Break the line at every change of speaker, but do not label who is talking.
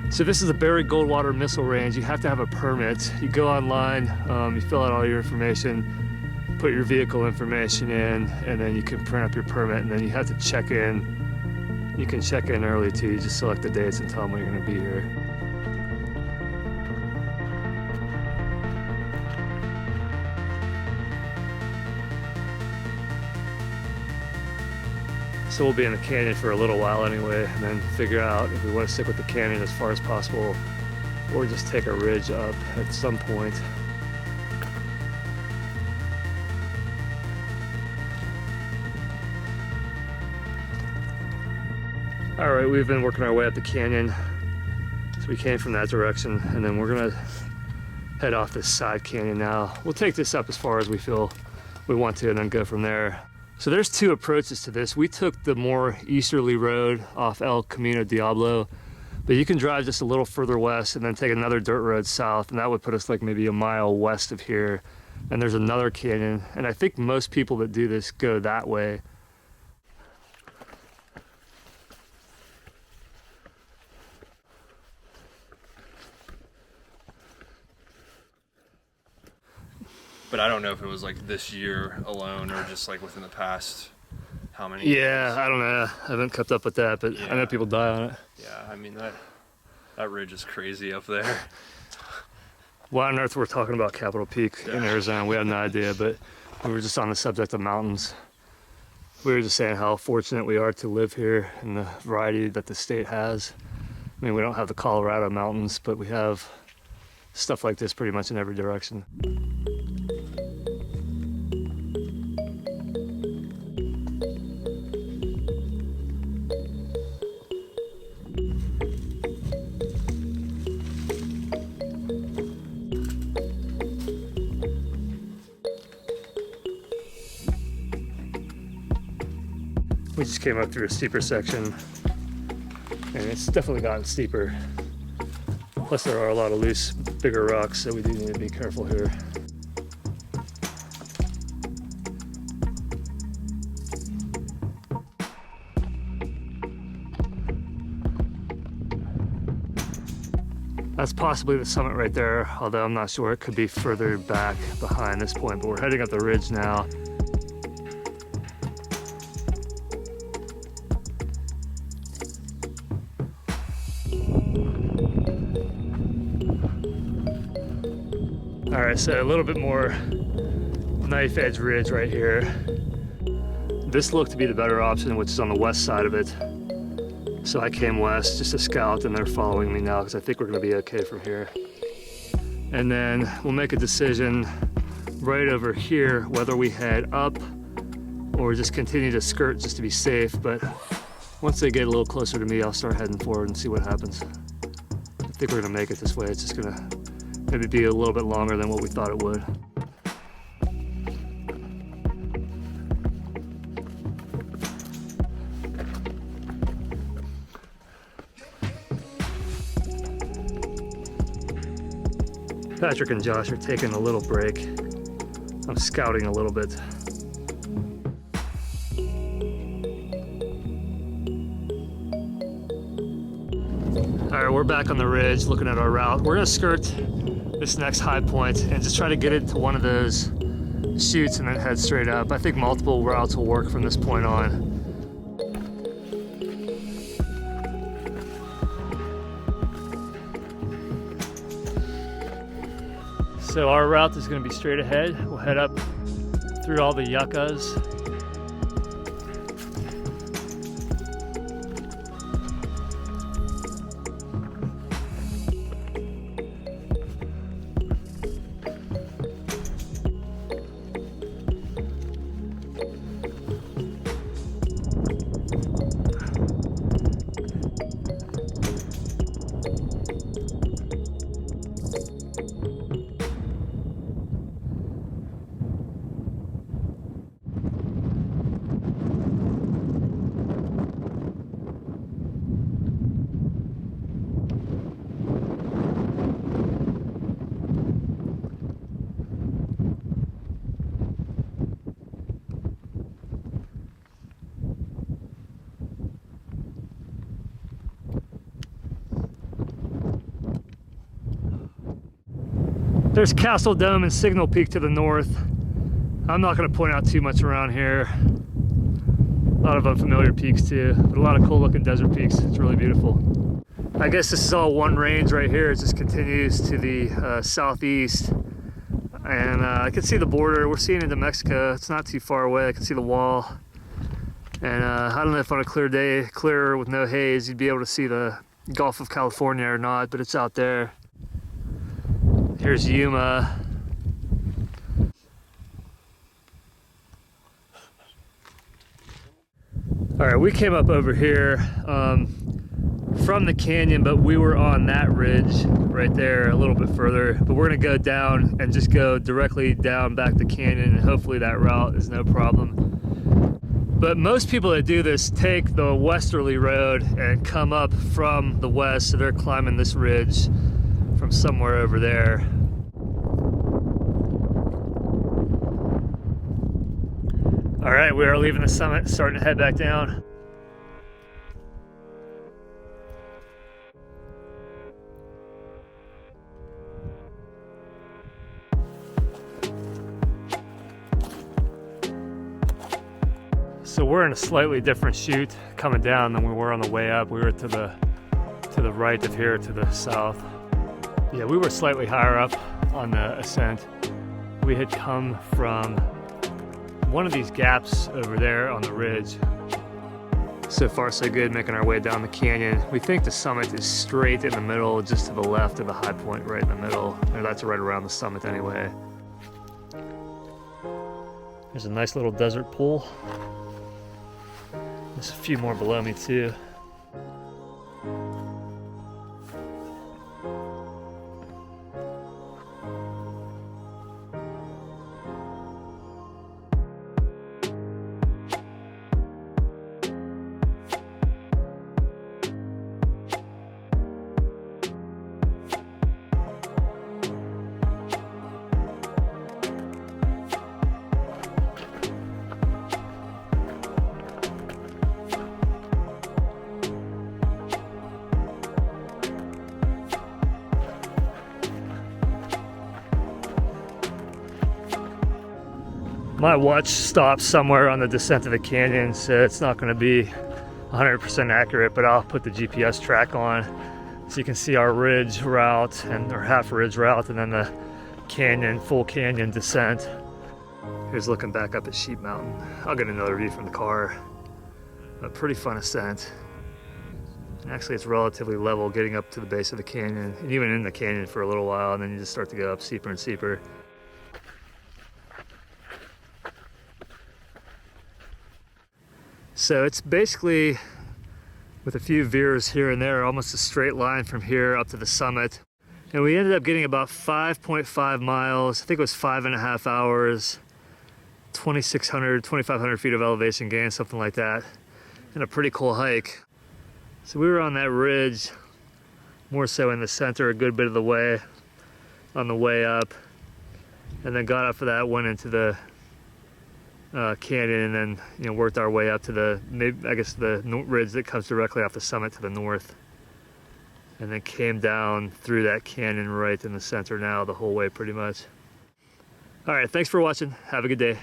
So this is the Barry Goldwater Missile Range. You have to have a permit. You go online, you fill out all your information, put your vehicle information in, and then you can print up your permit, and then you have to check in. You can check in early too. You just select the dates and tell them when you're gonna be here. So we'll be in the canyon for a little while anyway, and then figure out if we want to stick with the canyon as far as possible or just take a ridge up at some point. All right, we've been working our way up the canyon. So we came from that direction, and then we're gonna head off this side canyon now. We'll take this up as far as we feel we want to and then go from there. So there's two approaches to this. We took the more easterly road off El Camino Diablo, but you can drive just a little further west and then take another dirt road south, and that would put us like maybe a mile west of here. And there's another canyon, and I think most people that do this go that way.
But I don't know if it was like this year alone or just like within the past how many
Yeah,
years.
I don't know. I haven't kept up with that, but
Yeah.
I know people die on it.
Yeah, I mean that ridge is crazy up there.
Why on earth we're talking about Capitol Peak in Arizona, we have no idea, but we were just on the subject of mountains. We were just saying how fortunate we are to live here and the variety that the state has. I mean, we don't have the Colorado mountains, but we have stuff like this pretty much in every direction. We just came up through a steeper section, and it's definitely gotten steeper. Plus there are a lot of loose, bigger rocks, so we do need to be careful here. That's possibly the summit right there, although I'm not sure. It could be further back behind this point, but we're heading up the ridge now. All right, so a little bit more knife edge ridge right here. This looked to be the better option, which is on the west side of it. So I came west just to scout, and they're following me now because I think we're gonna be okay from here. And then we'll make a decision right over here whether we head up or just continue to skirt just to be safe. But once they get a little closer to me, I'll start heading forward and see what happens. I think we're gonna make it this way. It's just gonna maybe be a little bit longer than what we thought it would. Patrick and Josh are taking a little break. I'm scouting a little bit. All right, we're back on the ridge looking at our route. We're gonna skirt this next high point and just try to get into one of those chutes and then head straight up. I think multiple routes will work from this point on. So our route is going to be straight ahead. We'll head up through all the yuccas. There's Castle Dome and Signal Peak to the north. I'm not going to point out too much around here. A lot of unfamiliar peaks too, but a lot of cool looking desert peaks. It's really beautiful. I guess this is all one range right here. It just continues to the southeast. And I can see the border. We're seeing into Mexico. It's not too far away. I can see the wall. And I don't know if on a clear day, clear with no haze, you'd be able to see the Gulf of California or not, but it's out there. Here's Yuma. All right, we came up over here from the canyon, but we were on that ridge right there a little bit further. But we're gonna go down and just go directly down back the canyon, and hopefully that route is no problem. But most people that do this take the westerly road and come up from the west, so they're climbing this ridge from somewhere over there. All right, we are leaving the summit, starting to head back down. So we're in a slightly different chute coming down than we were on the way up. We were to the right of here, to the south. Yeah, we were slightly higher up on the ascent. We had come from one of these gaps over there on the ridge. So far so good, making our way down the canyon. We think the summit is straight in the middle, just to the left of the high point right in the middle. Or that's right around the summit anyway. There's a nice little desert pool. There's a few more below me too. My watch stops somewhere on the descent of the canyon, so it's not going to be 100% accurate, but I'll put the GPS track on so you can see our ridge route and our half ridge route, and then the canyon, full canyon descent. Here's looking back up at Sheep Mountain. I'll get another view from the car. A pretty fun ascent. And actually, it's relatively level getting up to the base of the canyon, and even in the canyon for a little while, and then you just start to go up steeper and steeper. So it's basically, with a few veers here and there, almost a straight line from here up to the summit. And we ended up getting about 5.5 miles. I think it was 5.5 hours, 2,600, 2,500 feet of elevation gain, something like that. And a pretty cool hike. So we were on that ridge, more so in the center a good bit of the way, on the way up. And then got up for that, went into the canyon, and then worked our way up to the, maybe, I guess, the ridge that comes directly off the summit to the north, and then came down through that canyon right in the center now the whole way pretty much. All right, thanks for watching. Have a good day.